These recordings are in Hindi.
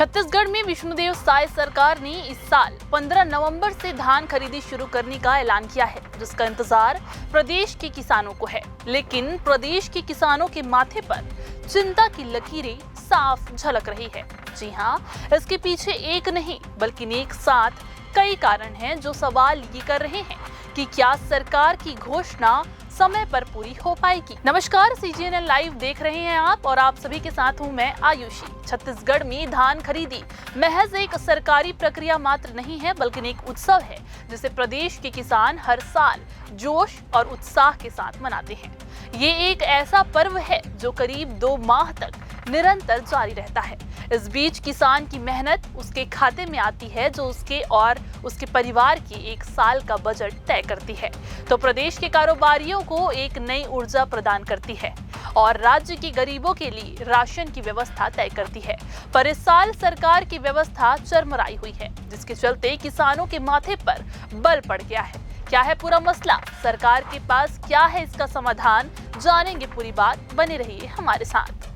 छत्तीसगढ़ में विष्णुदेव साय सरकार ने इस साल 15 नवंबर से धान खरीदी शुरू करने का ऐलान किया है, जिसका इंतजार प्रदेश के किसानों को है। लेकिन प्रदेश के किसानों के माथे पर चिंता की लकीरें साफ झलक रही है। जी हाँ, इसके पीछे एक नहीं बल्कि एक साथ कई कारण हैं जो सवाल ये कर रहे हैं कि क्या सरकार की घोषणा समय पर पूरी हो पाएगी। नमस्कार, CGNN लाइव देख रहे हैं आप और आप सभी के साथ हूं मैं आयुषी। छत्तीसगढ़ में धान खरीदी महज एक सरकारी प्रक्रिया मात्र नहीं है बल्कि एक उत्सव है जिसे प्रदेश के किसान हर साल जोश और उत्साह के साथ मनाते हैं। ये एक ऐसा पर्व है जो करीब 2 माह तक निरंतर जारी रहता है। इस बीच किसान की मेहनत उसके खाते में आती है जो उसके और उसके परिवार की एक साल का बजट तय करती है, तो प्रदेश के कारोबारियों को एक नई ऊर्जा प्रदान करती है और राज्य के गरीबों के लिए राशन की व्यवस्था तय करती है। पर इस साल सरकार की व्यवस्था चरमराई हुई है, जिसके चलते किसानों के माथे पर बल पड़ गया है। क्या है पूरा मसला, सरकार के पास क्या है इसका समाधान, जानेंगे पूरी बात, बने रहिए हमारे साथ।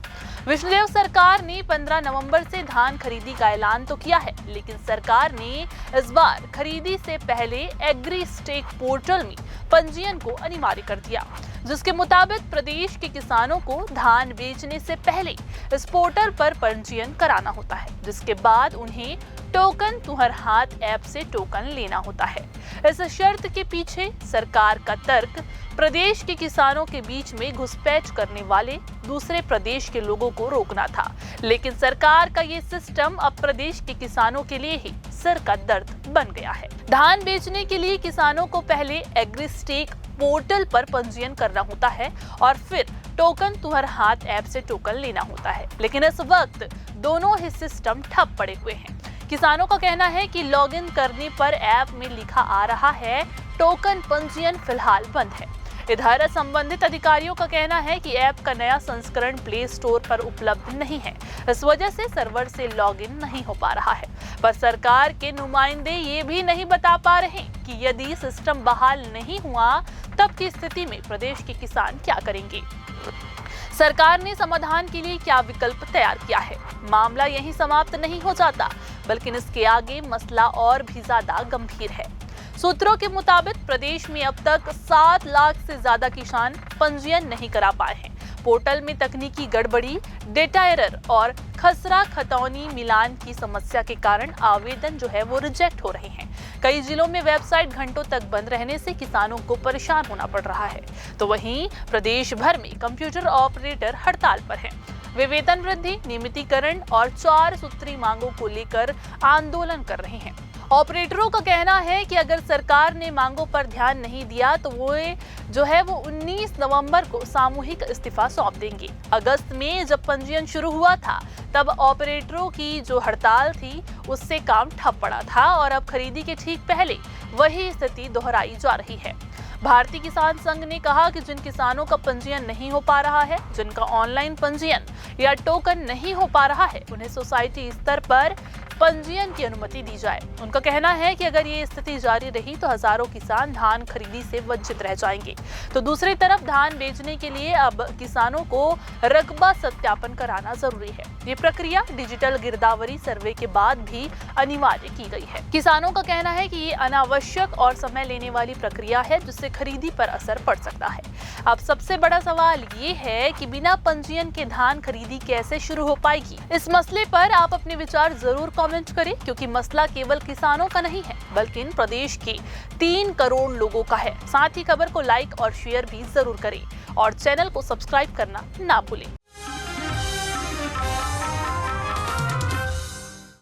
विष्णुदेव सरकार ने 15 नवंबर से धान खरीदी का ऐलान तो किया है, लेकिन सरकार ने इस बार खरीदी से पहले एग्री स्टेक पोर्टल में पंजीयन को अनिवार्य कर दिया, जिसके मुताबिक प्रदेश के किसानों को धान बेचने से पहले इस पोर्टल पर पंजीयन कराना होता है, जिसके बाद उन्हें टोकन तुहर हाथ ऐप से टोकन लेना होता है। इस शर्त के पीछे सरकार का तर्क प्रदेश के किसानों के बीच में घुसपैठ करने वाले दूसरे प्रदेश के लोगों को रोकना था, लेकिन सरकार का ये सिस्टम अब प्रदेश के किसानों के लिए ही सिर का दर्द बन गया है। धान बेचने के लिए किसानों को पहले एग्री स्टेक पोर्टल पर पंजीयन करना होता है और फिर टोकन तुहर हाथ ऐप से टोकन लेना होता है, लेकिन इस वक्त दोनों ही सिस्टम ठप पड़े हुए हैं। किसानों का कहना है कि लॉगिन करने पर ऐप में लिखा आ रहा है टोकन पंजीयन फिलहाल बंद है। इधर संबंधित अधिकारियों का कहना है कि ऐप का नया संस्करण प्ले स्टोर पर उपलब्ध नहीं है, इस वजह से सर्वर से लॉगिन नहीं हो पा रहा है। पर सरकार के नुमाइंदे ये भी नहीं बता पा रहे कि यदि सिस्टम बहाल नहीं हुआ तब की स्थिति में प्रदेश के किसान क्या करेंगे। सरकार ने समाधान के लिए क्या विकल्प तैयार किया है। मामला यहीं समाप्त नहीं हो जाता, बल्कि इसके आगे मसला और भी ज्यादा गंभीर है। सूत्रों के मुताबिक प्रदेश में अब तक 7 लाख से ज्यादा किसान पंजीयन नहीं करा पाए हैं। पोर्टल में तकनीकी गड़बड़ी, डेटा एरर और खसरा खतौनी मिलान की समस्या के कारण आवेदन जो है वो रिजेक्ट हो रहे हैं। कई जिलों में वेबसाइट घंटों तक बंद रहने से किसानों को परेशान होना पड़ रहा है, तो वहीं प्रदेश भर में कंप्यूटर ऑपरेटर हड़ताल पर हैं। वे वेतन वृद्धि, नियमितीकरण और 4 सूत्री मांगों को लेकर आंदोलन कर रहे हैं। ऑपरेटरों का कहना है कि अगर सरकार ने मांगों पर ध्यान नहीं दिया तो वो 19 नवंबर को सामूहिक इस्तीफा सौंप देंगे। अगस्त में जब पंजीयन शुरू हुआ था तब ऑपरेटरों की जो हड़ताल थी उससे काम ठप पड़ा था और अब खरीदी के ठीक पहले वही स्थिति दोहराई जा रही है। भारतीय किसान संघ ने कहा कि जिन किसानों का पंजीयन नहीं हो पा रहा है, जिनका ऑनलाइन पंजीयन या टोकन नहीं हो पा रहा है, उन्हें सोसाइटी स्तर पर पंजीयन की अनुमति दी जाए। उनका कहना है कि अगर ये स्थिति जारी रही तो हजारों किसान धान खरीदी से वंचित रह जाएंगे। तो दूसरी तरफ धान बेचने के लिए अब किसानों को रकबा सत्यापन कराना जरूरी है। ये प्रक्रिया डिजिटल गिरदावरी सर्वे के बाद भी अनिवार्य की गई है। किसानों का कहना है कि ये अनावश्यक और समय लेने वाली प्रक्रिया है जिससे खरीदी पर असर पड़ सकता है। अब सबसे बड़ा सवाल ये है कि बिना पंजीयन के धान खरीदी कैसे शुरू हो पाएगी। इस मसले पर आप अपने विचार जरूर कमेंट करें, क्योंकि मसला केवल किसानों का नहीं है बल्कि प्रदेश के 3 करोड़ लोगों का है। साथ ही खबर को लाइक और शेयर भी जरूर करें और चैनल को सब्सक्राइब करना ना भूलें।